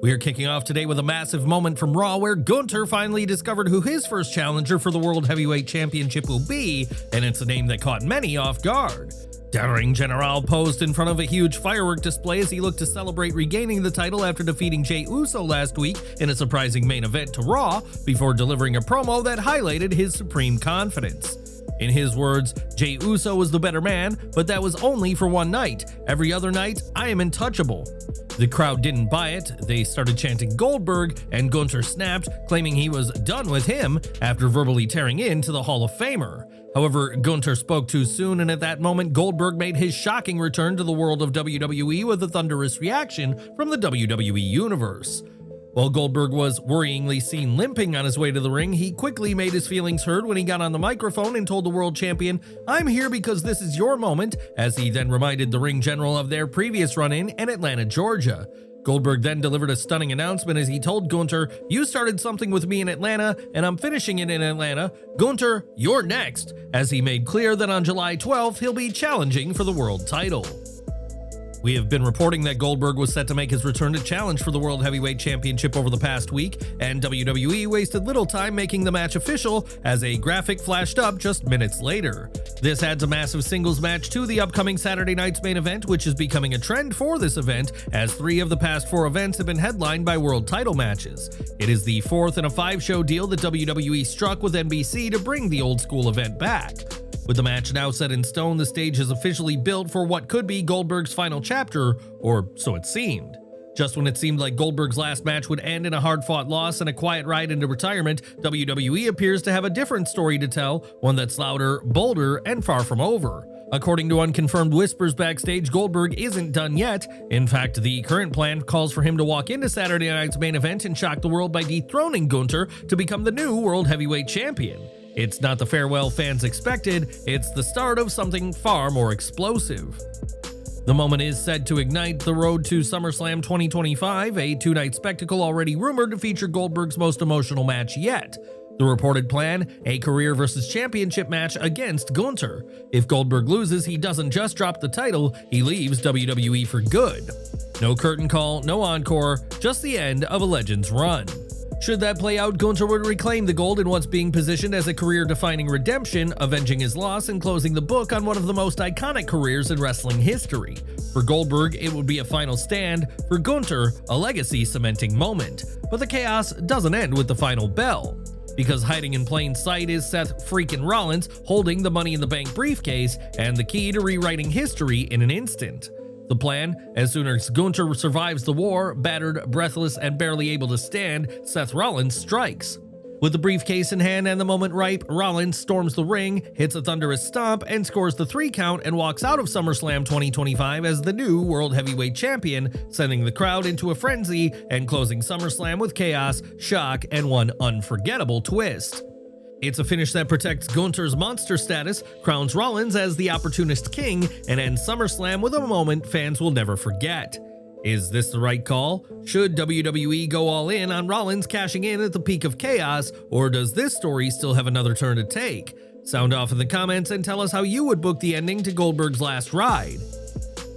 We are kicking off today with a massive moment from Raw where Gunther finally discovered who his first challenger for the World Heavyweight Championship will be, and it's a name that caught many off guard. Downring General posed in front of a huge firework display as he looked to celebrate regaining the title after defeating Jey Uso last week in a surprising main event to Raw, before delivering a promo that highlighted his supreme confidence. In his words, Jey Uso was the better man, but that was only for one night. Every other night, I am untouchable. The crowd didn't buy it. They started chanting Goldberg, and Gunther snapped, claiming he was done with him after verbally tearing into the Hall of Famer. However, Gunther spoke too soon, and at that moment, Goldberg made his shocking return to the world of WWE with a thunderous reaction from the WWE Universe. While Goldberg was worryingly seen limping on his way to the ring, he quickly made his feelings heard when he got on the microphone and told the world champion, "I'm here because this is your moment," as he then reminded the ring general of their previous run-in in Atlanta, Georgia. Goldberg then delivered a stunning announcement as he told Gunther, "You started something with me in Atlanta, and I'm finishing it in Atlanta. Gunther, you're next," as he made clear that on July 12th, he'll be challenging for the world title. We have been reporting that Goldberg was set to make his return to challenge for the World Heavyweight Championship over the past week, and WWE wasted little time making the match official as a graphic flashed up just minutes later. This adds a massive singles match to the upcoming Saturday night's main event, which is becoming a trend for this event, as 3 of the past 4 events have been headlined by world title matches. It is the 4th in a 5-show deal that WWE struck with NBC to bring the old school event back. With the match now set in stone, the stage is officially built for what could be Goldberg's final chapter, or so it seemed. Just when it seemed like Goldberg's last match would end in a hard-fought loss and a quiet ride into retirement, WWE appears to have a different story to tell, one that's louder, bolder, and far from over. According to unconfirmed whispers backstage, Goldberg isn't done yet. In fact, the current plan calls for him to walk into Saturday night's main event and shock the world by dethroning Gunther to become the new World Heavyweight Champion. It's not the farewell fans expected, it's the start of something far more explosive. The moment is said to ignite the road to SummerSlam 2025, a 2-night spectacle already rumored to feature Goldberg's most emotional match yet. The reported plan, a career versus championship match against Gunther. If Goldberg loses, he doesn't just drop the title, he leaves WWE for good. No curtain call, no encore, just the end of a Legends run. Should that play out, Gunther would reclaim the gold in what's being positioned as a career-defining redemption, avenging his loss and closing the book on one of the most iconic careers in wrestling history. For Goldberg, it would be a final stand. For Gunther, a legacy-cementing moment. But the chaos doesn't end with the final bell, because hiding in plain sight is Seth freaking Rollins holding the Money in the Bank briefcase and the key to rewriting history in an instant. The plan, as soon as Gunther survives the war, battered, breathless, and barely able to stand, Seth Rollins strikes. With the briefcase in hand and the moment ripe, Rollins storms the ring, hits a thunderous stomp, and scores the 3 count and walks out of SummerSlam 2025 as the new World Heavyweight Champion, sending the crowd into a frenzy and closing SummerSlam with chaos, shock, and one unforgettable twist. It's a finish that protects Gunther's monster status, crowns Rollins as the opportunist king, and ends SummerSlam with a moment fans will never forget. Is this the right call? Should WWE go all in on Rollins cashing in at the peak of chaos, or does this story still have another turn to take? Sound off in the comments and tell us how you would book the ending to Goldberg's last ride.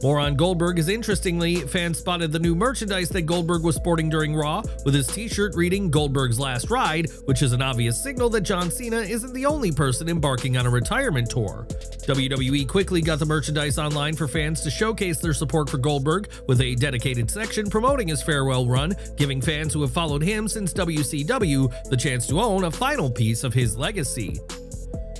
More on Goldberg as, interestingly, fans spotted the new merchandise that Goldberg was sporting during Raw, with his t-shirt reading Goldberg's Last Ride, which is an obvious signal that John Cena isn't the only person embarking on a retirement tour. WWE quickly got the merchandise online for fans to showcase their support for Goldberg, with a dedicated section promoting his farewell run, giving fans who have followed him since WCW the chance to own a final piece of his legacy.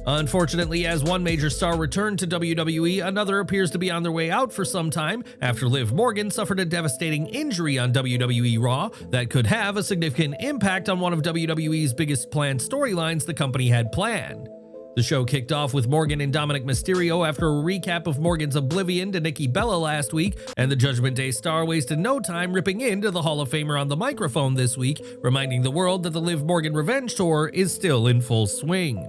Unfortunately, as one major star returned to WWE, another appears to be on their way out for some time after Liv Morgan suffered a devastating injury on WWE Raw that could have a significant impact on one of WWE's biggest planned storylines the company had planned. The show kicked off with Morgan and Dominic Mysterio after a recap of Morgan's oblivion to Nikki Bella last week, and the Judgment Day star wasted no time ripping into the Hall of Famer on the microphone this week, reminding the world that the Liv Morgan Revenge Tour is still in full swing.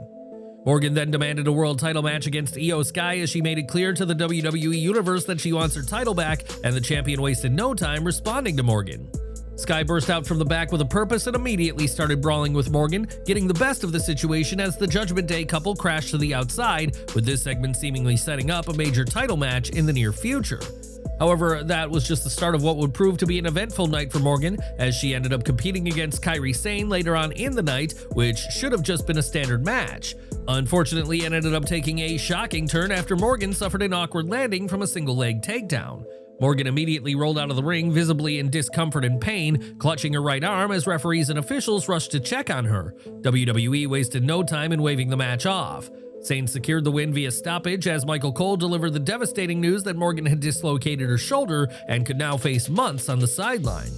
Morgan then demanded a world title match against Io Sky as she made it clear to the WWE Universe that she wants her title back, and the champion wasted no time responding to Morgan. Sky burst out from the back with a purpose and immediately started brawling with Morgan, getting the best of the situation as the Judgment Day couple crashed to the outside, with this segment seemingly setting up a major title match in the near future. However, that was just the start of what would prove to be an eventful night for Morgan, as she ended up competing against Kairi Sane later on in the night, which should have just been a standard match. Unfortunately, it ended up taking a shocking turn after Morgan suffered an awkward landing from a single leg takedown. Morgan immediately rolled out of the ring, visibly in discomfort and pain, clutching her right arm as referees and officials rushed to check on her. WWE wasted no time in waving the match off. Sane secured the win via stoppage as Michael Cole delivered the devastating news that Morgan had dislocated her shoulder and could now face months on the sideline.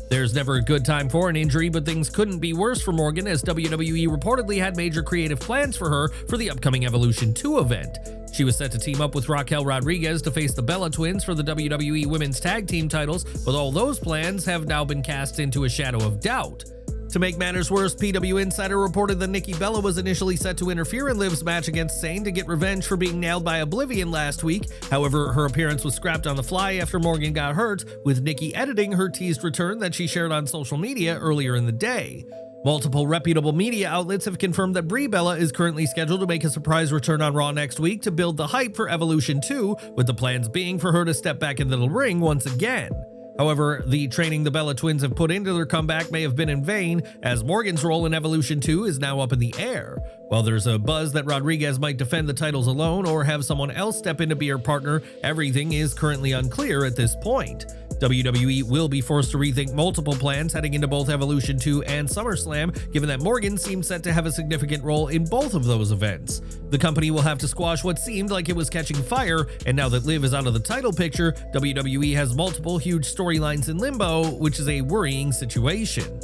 There's never a good time for an injury, but things couldn't be worse for Morgan as WWE reportedly had major creative plans for her for the upcoming Evolution 2 event. She was set to team up with Raquel Rodriguez to face the Bella Twins for the WWE Women's Tag Team titles, but all those plans have now been cast into a shadow of doubt. To make matters worse, PW Insider reported that Nikki Bella was initially set to interfere in Liv's match against Sane to get revenge for being nailed by Oblivion last week. However, her appearance was scrapped on the fly after Morgan got hurt, with Nikki editing her teased return that she shared on social media earlier in the day. Multiple reputable media outlets have confirmed that Brie Bella is currently scheduled to make a surprise return on Raw next week to build the hype for Evolution 2, with the plans being for her to step back into the ring once again. However, the training the Bella Twins have put into their comeback may have been in vain, as Morgan's role in Evolution 2 is now up in the air. While there's a buzz that Rodriguez might defend the titles alone or have someone else step in to be her partner, everything is currently unclear at this point. WWE will be forced to rethink multiple plans heading into both Evolution 2 and SummerSlam, given that Morgan seems set to have a significant role in both of those events. The company will have to squash what seemed like it was catching fire, and now that Liv is out of the title picture, WWE has multiple huge storylines in limbo, which is a worrying situation.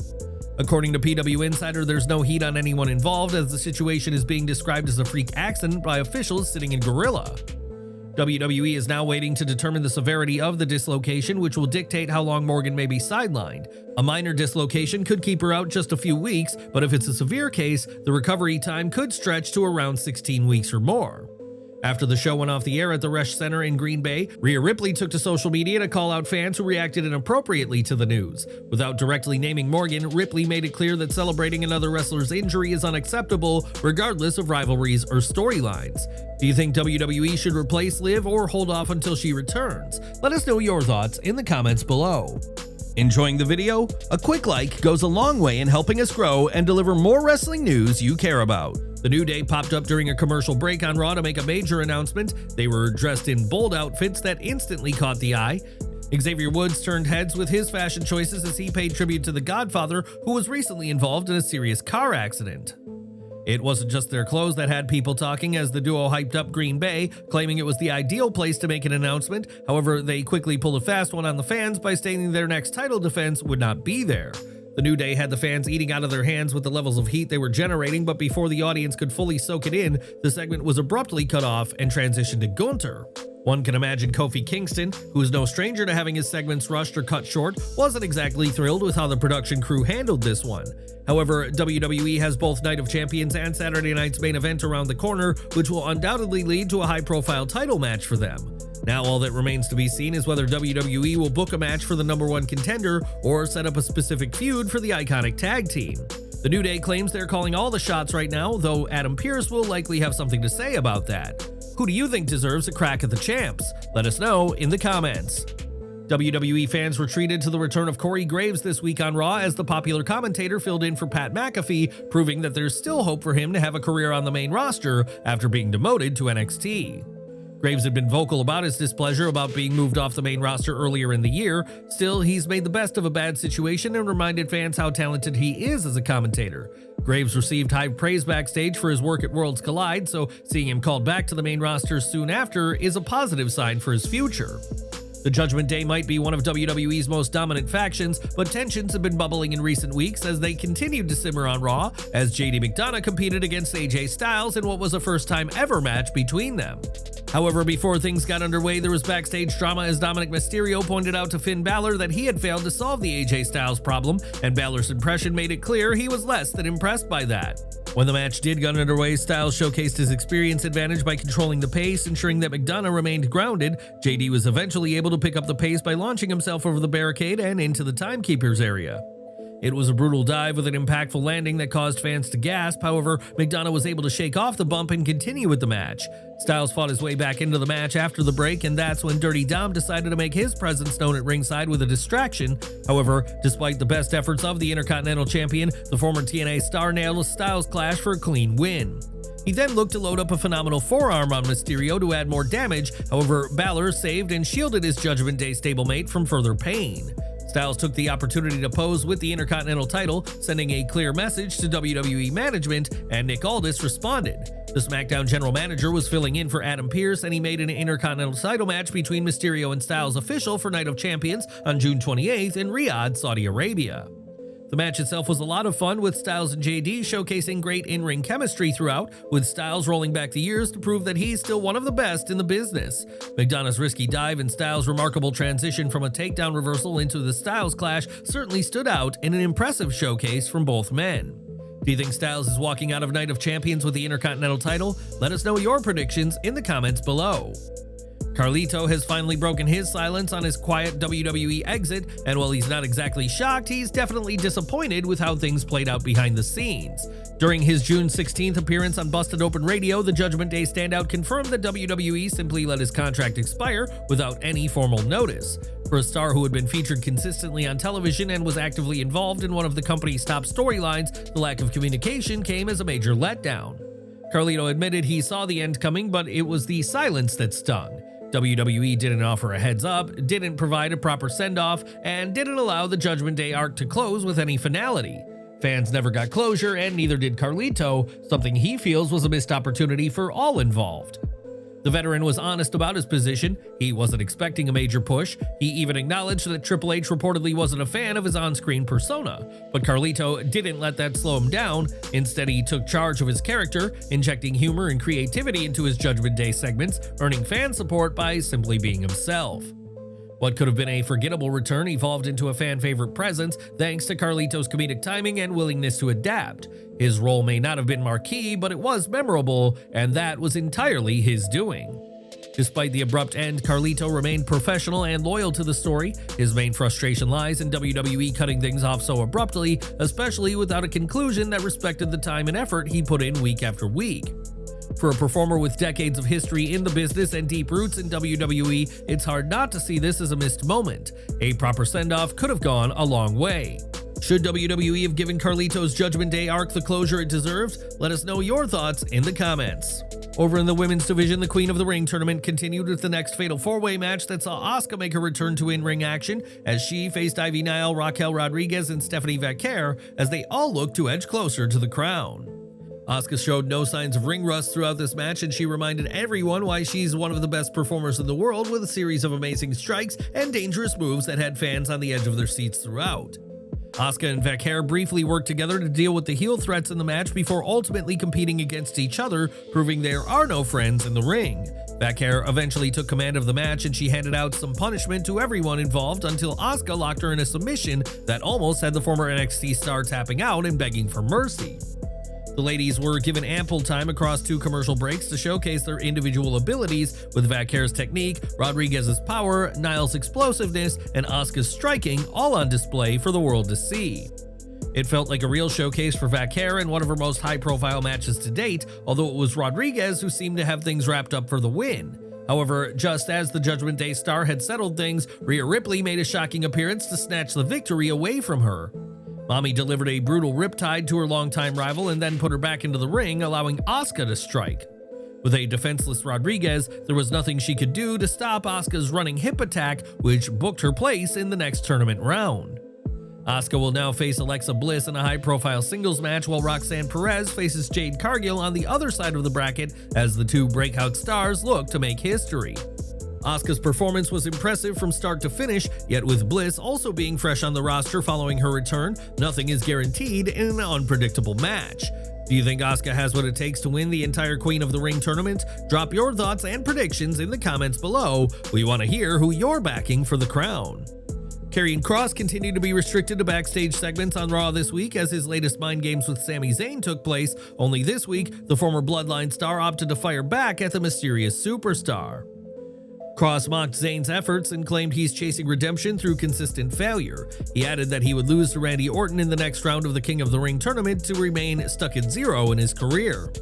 According to PW Insider, there's no heat on anyone involved, as the situation is being described as a freak accident by officials sitting in Gorilla. WWE is now waiting to determine the severity of the dislocation, which will dictate how long Morgan may be sidelined. A minor dislocation could keep her out just a few weeks, but if it's a severe case, the recovery time could stretch to around 16 weeks or more. After the show went off the air at the Resch Center in Green Bay, Rhea Ripley took to social media to call out fans who reacted inappropriately to the news. Without directly naming Morgan, Ripley made it clear that celebrating another wrestler's injury is unacceptable, regardless of rivalries or storylines. Do you think WWE should replace Liv or hold off until she returns? Let us know your thoughts in the comments below. Enjoying the video? A quick like goes a long way in helping us grow and deliver more wrestling news you care about. The New Day popped up during a commercial break on Raw to make a major announcement. They were dressed in bold outfits that instantly caught the eye. Xavier Woods turned heads with his fashion choices as he paid tribute to the Godfather, who was recently involved in a serious car accident. It wasn't just their clothes that had people talking, as the duo hyped up Green Bay, claiming it was the ideal place to make an announcement. However, they quickly pulled a fast one on the fans by stating their next title defense would not be there. The New Day had the fans eating out of their hands with the levels of heat they were generating, but before the audience could fully soak it in, the segment was abruptly cut off and transitioned to Gunther. One can imagine Kofi Kingston, who is no stranger to having his segments rushed or cut short, wasn't exactly thrilled with how the production crew handled this one. However, WWE has both Night of Champions and Saturday Night's main event around the corner, which will undoubtedly lead to a high-profile title match for them. Now all that remains to be seen is whether WWE will book a match for the #1 contender or set up a specific feud for the iconic tag team. The New Day claims they're calling all the shots right now, though Adam Pearce will likely have something to say about that. Who do you think deserves a crack at the champs? Let us know in the comments. WWE fans were treated to the return of Corey Graves this week on Raw as the popular commentator filled in for Pat McAfee, proving that there's still hope for him to have a career on the main roster after being demoted to NXT. Graves had been vocal about his displeasure about being moved off the main roster earlier in the year. Still, he's made the best of a bad situation and reminded fans how talented he is as a commentator. Graves received high praise backstage for his work at Worlds Collide, so seeing him called back to the main roster soon after is a positive sign for his future. The Judgment Day might be one of WWE's most dominant factions, but tensions have been bubbling in recent weeks as they continued to simmer on Raw, as JD McDonagh competed against AJ Styles in what was a first-time ever match between them. However, before things got underway, there was backstage drama as Dominic Mysterio pointed out to Finn Balor that he had failed to solve the AJ Styles problem, and Balor's impression made it clear he was less than impressed by that. When the match did get underway, Styles showcased his experience advantage by controlling the pace, ensuring that McDonagh remained grounded. JD was eventually able to pick up the pace by launching himself over the barricade and into the Timekeepers area. It was a brutal dive with an impactful landing that caused fans to gasp. However, McDonagh was able to shake off the bump and continue with the match. Styles fought his way back into the match after the break, and that's when Dirty Dom decided to make his presence known at ringside with a distraction. However, despite the best efforts of the Intercontinental Champion, the former TNA star nailed a Styles clash for a clean win. He then looked to load up a phenomenal forearm on Mysterio to add more damage. However, Balor saved and shielded his Judgment Day stablemate from further pain. Styles took the opportunity to pose with the Intercontinental title, sending a clear message to WWE management, and Nick Aldis responded. The SmackDown general manager was filling in for Adam Pearce, and he made an Intercontinental title match between Mysterio and Styles official for Night of Champions on June 28th in Riyadh, Saudi Arabia. The match itself was a lot of fun, with Styles and JD showcasing great in-ring chemistry throughout, with Styles rolling back the years to prove that he's still one of the best in the business. McDonagh's risky dive and Styles' remarkable transition from a takedown reversal into the Styles clash certainly stood out in an impressive showcase from both men. Do you think Styles is walking out of Night of Champions with the Intercontinental title? Let us know your predictions in the comments below. Carlito has finally broken his silence on his quiet WWE exit, and while he's not exactly shocked, he's definitely disappointed with how things played out behind the scenes. During his June 16th appearance on Busted Open Radio, the Judgment Day standout confirmed that WWE simply let his contract expire without any formal notice. For a star who had been featured consistently on television and was actively involved in one of the company's top storylines, the lack of communication came as a major letdown. Carlito admitted he saw the end coming, but it was the silence that stung. WWE didn't offer a heads up, didn't provide a proper send-off, and didn't allow the Judgment Day arc to close with any finality. Fans never got closure, and neither did Carlito, something he feels was a missed opportunity for all involved. The veteran was honest about his position. He wasn't expecting a major push. He even acknowledged that Triple H reportedly wasn't a fan of his on-screen persona. But Carlito didn't let that slow him down. Instead, he took charge of his character, injecting humor and creativity into his Judgment Day segments, earning fan support by simply being himself. What could have been a forgettable return evolved into a fan-favorite presence thanks to Carlito's comedic timing and willingness to adapt. His role may not have been marquee, but it was memorable, and that was entirely his doing. Despite the abrupt end, Carlito remained professional and loyal to the story. His main frustration lies in WWE cutting things off so abruptly, especially without a conclusion that respected the time and effort he put in week after week. For a performer with decades of history in the business and deep roots in WWE, it's hard not to see this as a missed moment. A proper send-off could have gone a long way. Should WWE have given Carlito's Judgment Day arc the closure it deserves? Let us know your thoughts in the comments. Over in the women's division, the Queen of the Ring tournament continued with the next Fatal 4-Way match that saw Asuka make her return to in-ring action as she faced Ivy Nile, Raquel Rodriguez, and Stephanie Vaquer as they all looked to edge closer to the crown. Asuka showed no signs of ring rust throughout this match, and she reminded everyone why she's one of the best performers in the world, with a series of amazing strikes and dangerous moves that had fans on the edge of their seats throughout. Asuka and Vaquer briefly worked together to deal with the heel threats in the match before ultimately competing against each other, proving there are no friends in the ring. Vaquer eventually took command of the match, and she handed out some punishment to everyone involved until Asuka locked her in a submission that almost had the former NXT star tapping out and begging for mercy. The ladies were given ample time across 2 commercial breaks to showcase their individual abilities, with Vaquer's technique, Rodriguez's power, Niles' explosiveness, and Asuka's striking all on display for the world to see. It felt like a real showcase for Vaquer and one of her most high-profile matches to date, although it was Rodriguez who seemed to have things wrapped up for the win. However, just as the Judgment Day star had settled things, Rhea Ripley made a shocking appearance to snatch the victory away from her. Mommy delivered a brutal riptide to her longtime rival and then put her back into the ring, allowing Asuka to strike. With a defenseless Rodriguez, there was nothing she could do to stop Asuka's running hip attack, which booked her place in the next tournament round. Asuka will now face Alexa Bliss in a high-profile singles match, while Roxanne Perez faces Jade Cargill on the other side of the bracket as the 2 breakout stars look to make history. Asuka's performance was impressive from start to finish, yet with Bliss also being fresh on the roster following her return, nothing is guaranteed in an unpredictable match. Do you think Asuka has what it takes to win the entire Queen of the Ring tournament? Drop your thoughts and predictions in the comments below. We want to hear who you're backing for the crown. Karrion Kross continued to be restricted to backstage segments on Raw this week as his latest mind games with Sami Zayn took place. Only this week, the former Bloodline star opted to fire back at the mysterious superstar. Kross mocked Zane's efforts and claimed he's chasing redemption through consistent failure. He added that he would lose to Randy Orton in the next round of the King of the Ring tournament to remain stuck at 0 in his career.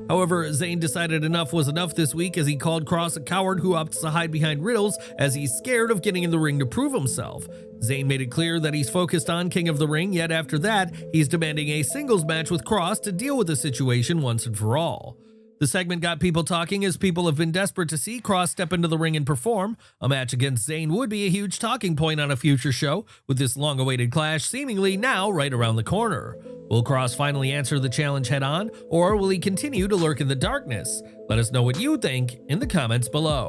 However, Zane decided enough was enough this week as he called Kross a coward who opts to hide behind riddles as he's scared of getting in the ring to prove himself. Zane made it clear that he's focused on King of the Ring, yet after that, he's demanding a singles match with Kross to deal with the situation once and for all. The segment got people talking as people have been desperate to see Kross step into the ring and perform. A match against Zane would be a huge talking point on a future show, with this long-awaited clash seemingly now right around the corner. Will Kross finally answer the challenge head-on, or will he continue to lurk in the darkness? Let us know what you think in the comments below.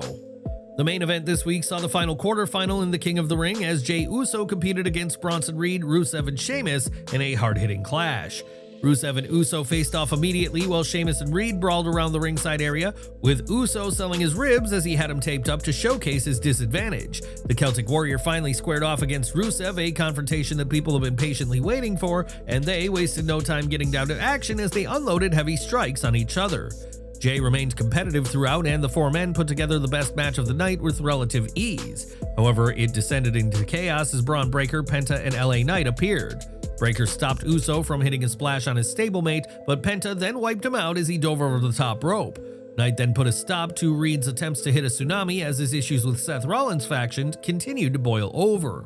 The main event this week saw the final quarterfinal in the King of the Ring as Jey Uso competed against Bronson Reed, Rusev, and Sheamus in a hard-hitting clash. Rusev and Uso faced off immediately while Sheamus and Reed brawled around the ringside area, with Uso selling his ribs as he had him taped up to showcase his disadvantage. The Celtic Warrior finally squared off against Rusev, a confrontation that people have been patiently waiting for, and they wasted no time getting down to action as they unloaded heavy strikes on each other. Jey remained competitive throughout, and the four men put together the best match of the night with relative ease. However, it descended into chaos as Braun Breaker, Penta, and LA Knight appeared. Breaker stopped Uso from hitting a splash on his stablemate, but Penta then wiped him out as he dove over the top rope. Knight then put a stop to Reed's attempts to hit a tsunami as his issues with Seth Rollins' faction continued to boil over.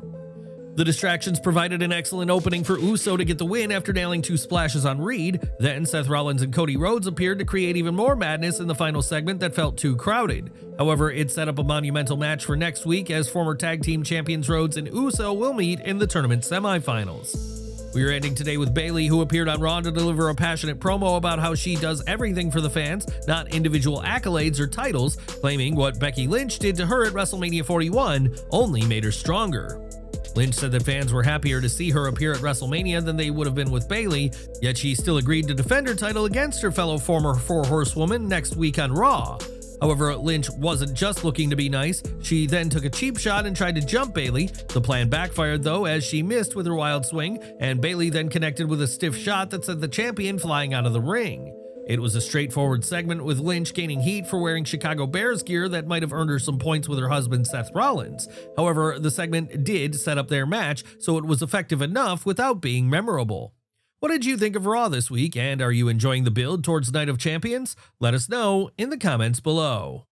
The distractions provided an excellent opening for Uso to get the win after nailing 2 splashes on Reed. Then Seth Rollins and Cody Rhodes appeared to create even more madness in the final segment that felt too crowded. However, it set up a monumental match for next week as former tag team champions Rhodes and Uso will meet in the tournament semifinals. We are ending today with Bayley, who appeared on Raw to deliver a passionate promo about how she does everything for the fans, not individual accolades or titles, claiming what Becky Lynch did to her at WrestleMania 41 only made her stronger. Lynch said that fans were happier to see her appear at WrestleMania than they would have been with Bayley, yet she still agreed to defend her title against her fellow former 4-horsewoman next week on Raw. However, Lynch wasn't just looking to be nice. She then took a cheap shot and tried to jump Bayley. The plan backfired though, as she missed with her wild swing, and Bayley then connected with a stiff shot that sent the champion flying out of the ring. It was a straightforward segment, with Lynch gaining heat for wearing Chicago Bears gear that might have earned her some points with her husband Seth Rollins. However, the segment did set up their match, so it was effective enough without being memorable. What did you think of Raw this week, and are you enjoying the build towards Night of Champions? Let us know in the comments below.